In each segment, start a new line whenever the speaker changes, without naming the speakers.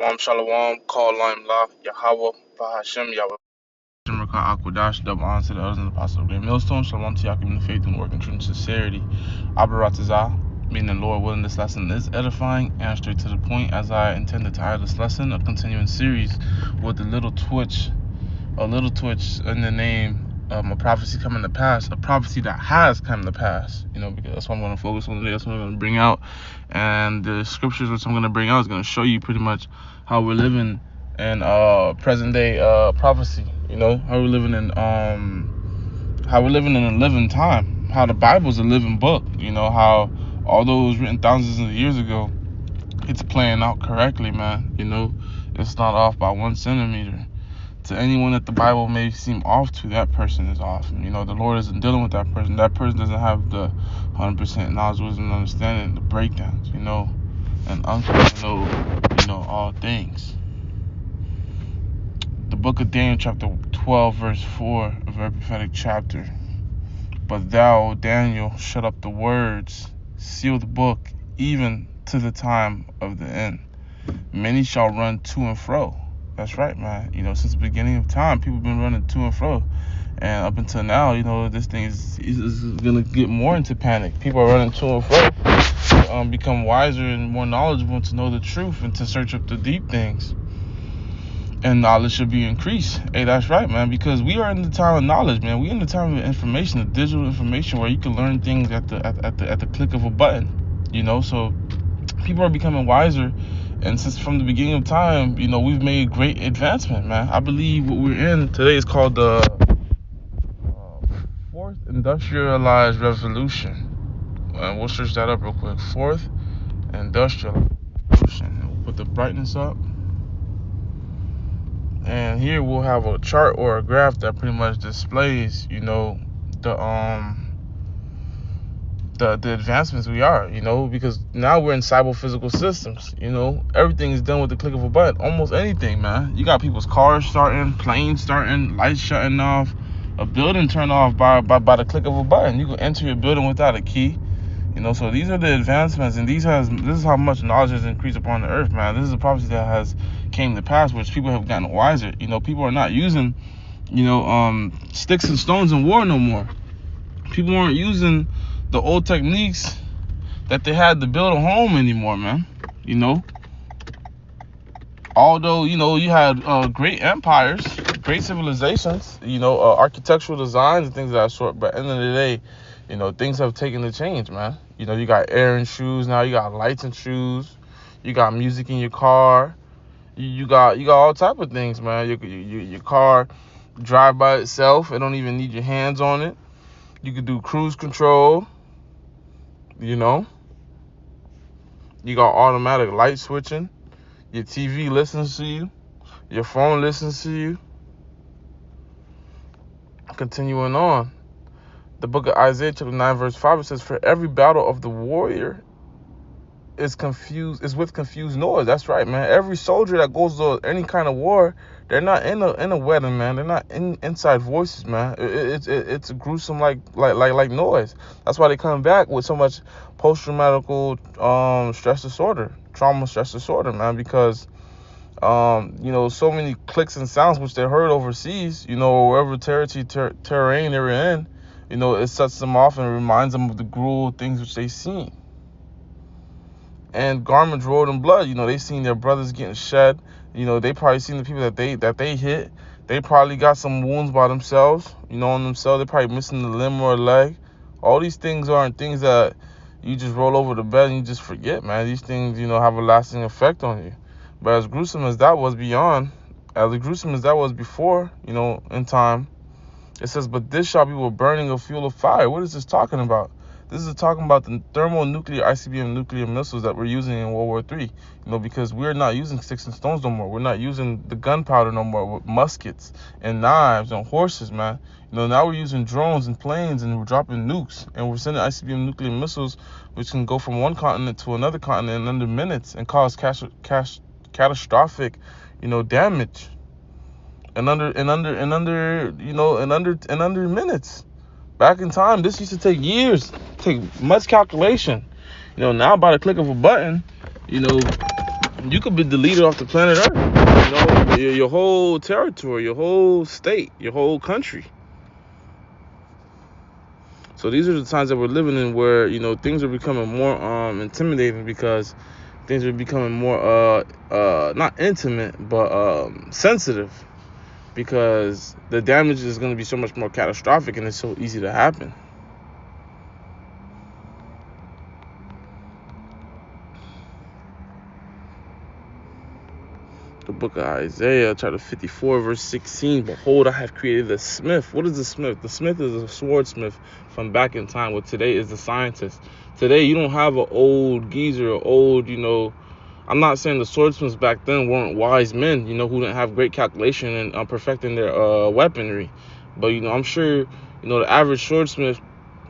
Shalom, call Lime La, Yahweh, Bahashem, Yahweh. Shemrakah Akwadash, double honor to the elders and the apostles of the millstone. Shalom to Yakim in the faith and work in truth and sincerity. Abaratazah, meaning the Lord willing, this lesson is edifying and straight to the point, as I intended to title this lesson, a continuing series with a little twitch in the name. A prophecy coming to pass, a prophecy that has come to pass, because that's what I'm going to focus on today. That's what I'm going to bring out, and the scriptures which I'm going to bring out is going to show you pretty much how we're living in present day prophecy. How we're living in a living time, how the Bible's a living book. How although it was written thousands of years ago, it's playing out correctly, man. It's not off by 1 centimeter. To anyone that the Bible may seem off to, that person is off. The Lord isn't dealing with that person. That person doesn't have the 100% knowledge, wisdom, and understanding, the breakdowns, and uncle know all things. The book of Daniel, chapter 12, verse 4, a very prophetic chapter. But thou, Daniel, shut up the words, seal the book, even to the time of the end. Many shall run to and fro. That's right, man. Since the beginning of time, people have been running to and fro. And up until now, this thing is going to get more into panic. People are running to and fro to become wiser and more knowledgeable, to know the truth and to search up the deep things. And knowledge should be increased. Hey, that's right, man, because we are in the time of knowledge, man. We're in the time of information, the digital information, where you can learn things at the click of a button. So people are becoming wiser. And since from the beginning of time, we've made great advancement, man. I believe what we're in today is called the fourth industrialized revolution. And we'll search that up real quick. Fourth industrial revolution. We'll put the brightness up. And here we'll have a chart or a graph that pretty much displays, the advancements we are, because now we're in cyber-physical systems. Everything is done with the click of a button. Almost anything, man. You got people's cars starting, planes starting, lights shutting off, a building turned off by the click of a button. You can enter your building without a key. So these are the advancements, and this is how much knowledge has increased upon the earth, man. This is a prophecy that has came to pass, which people have gotten wiser. People are not using, sticks and stones in war no more. People aren't using the old techniques that they had to build a home anymore, man. Although, you had great empires, great civilizations, architectural designs and things of that sort. But at the end of the day, things have taken a change, man. You got air in shoes now. You got lights in shoes. You got music in your car. You got all type of things, man. Your car drive by itself. It don't even need your hands on it. You can do cruise control. You got automatic light switching. Your TV listens to you. Your phone listens to you. Continuing on. The book of Isaiah, chapter 9, verse 5, it says, for every battle of the warrior is with confused noise. That's right, man. Every soldier that goes to any kind of war, they're not in a wedding, man. They're not inside voices, man. It's gruesome like noise. That's why they come back with so much post-traumatic stress disorder, trauma stress disorder, man, because so many clicks and sounds which they heard overseas, or wherever terrain they were in, it sets them off and reminds them of the cruel things which they seen. And garments rolled in blood. They seen their brothers getting shed. They probably seen the people that they hit. They probably got some wounds by themselves, on themselves. They're probably missing a limb or a leg. All these things aren't things that you just roll over the bed and you just forget, man. These things, have a lasting effect on you. But as gruesome as that was before, in time, it says, but this shall be with burning of fuel of fire. What is this talking about? This is talking about the thermonuclear ICBM nuclear missiles that we're using in World War III. Because we're not using sticks and stones no more. We're not using the gunpowder no more with muskets and knives and horses, man. Now we're using drones and planes, and we're dropping nukes, and we're sending ICBM nuclear missiles, which can go from one continent to another continent in under minutes and cause catastrophic, damage. In under minutes. Back in time, this used to take years, take much calculation. Now by the click of a button, you could be deleted off the planet Earth. You know, your whole territory, your whole state, your whole country. So these are the times that we're living in where, you know, things are becoming more intimidating, because things are becoming more not intimate, but sensitive, because the damage is going to be so much more catastrophic and it's so easy to happen. The book of Isaiah, chapter 54, verse 16. Behold, I have created a smith. What is the smith? The smith is a swordsmith from back in time. What today is the scientist. Today, you don't have an old geezer or old, you know, I'm not saying the swordsmiths back then weren't wise men, you know, who didn't have great calculation and perfecting their weaponry. But, you know, I'm sure, you know, the average swordsmith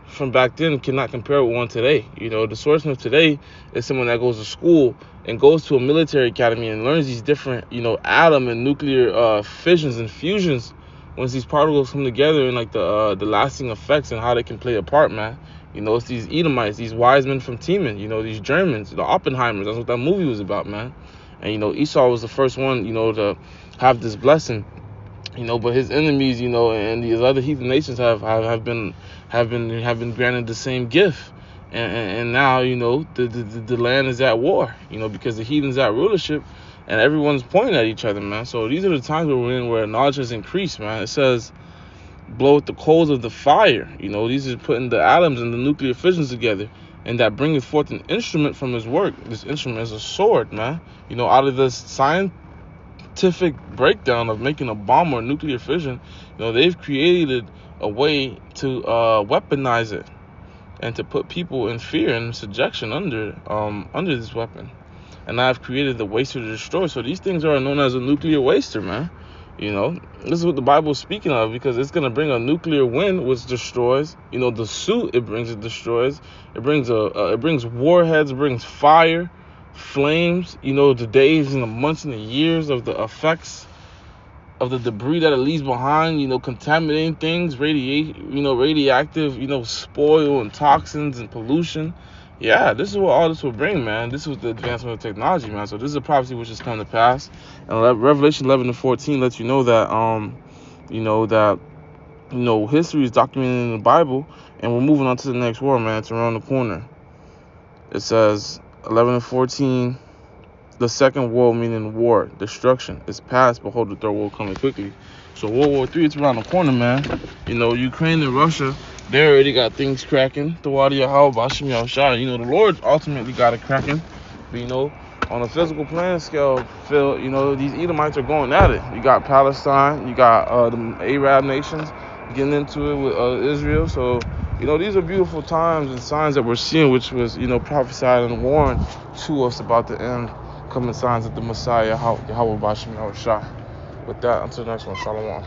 from back then cannot compare with one today. You know, the swordsmith today is someone that goes to school and goes to a military academy and learns these different, you know, atom and nuclear fissions and fusions. Once these particles come together, and like the lasting effects and how they can play a part, man. You know, it's these Edomites, these wise men from Teman, you know, these Germans, the Oppenheimers. That's what that movie was about, man. And, you know, Esau was the first one, you know, to have this blessing, you know, but his enemies, you know, and these other heathen nations have been granted the same gift. And now, you know, the land is at war, you know, because the heathens at rulership and everyone's pointing at each other, man. So these are the times where we're in, where knowledge has increased, man. It says, blow with the coals of the fire. You know, these are putting the atoms and the nuclear fissions together, and that bringeth forth an instrument from his work. This instrument is a sword, man. You know, out of this scientific breakdown of making a bomb or nuclear fission, you know, they've created a way to weaponize it and to put people in fear and subjection under this weapon. And I've created the waster to destroy. So these things are known as a nuclear waster, man. You know, this is what the Bible is speaking of, because it's going to bring a nuclear wind which destroys. You know, the suit it brings, it destroys. It brings it brings warheads, it brings fire, flames. You know, the days and the months and the years of the effects of the debris that it leaves behind. You know, contaminating things, radioactive, you know, spoil and toxins and pollution. Yeah, this is what all this will bring, man. This was the advancement of technology, man. So this is a prophecy which has come to pass. And Revelation 11:14 lets you know that, history is documented in the Bible, and we're moving on to the next war, man. It's around the corner. It says 11:14, the second war, meaning war, destruction, is past. Behold, the third war coming quickly. So World War III, it's around the corner, man. You know, Ukraine and Russia, they already got things cracking. The Wadi how Bashim Yahshua. You know, the Lord ultimately got it cracking. But, you know, on a physical playing scale, Phil, you know, these Edomites are going at it. You got Palestine, you got the Arab nations getting into it with Israel. So, you know, these are beautiful times and signs that we're seeing, which was, you know, prophesied and warned to us about the end coming signs of the Messiah, Yahweh Bashim Yahshua. With that, until the next one, Shalom.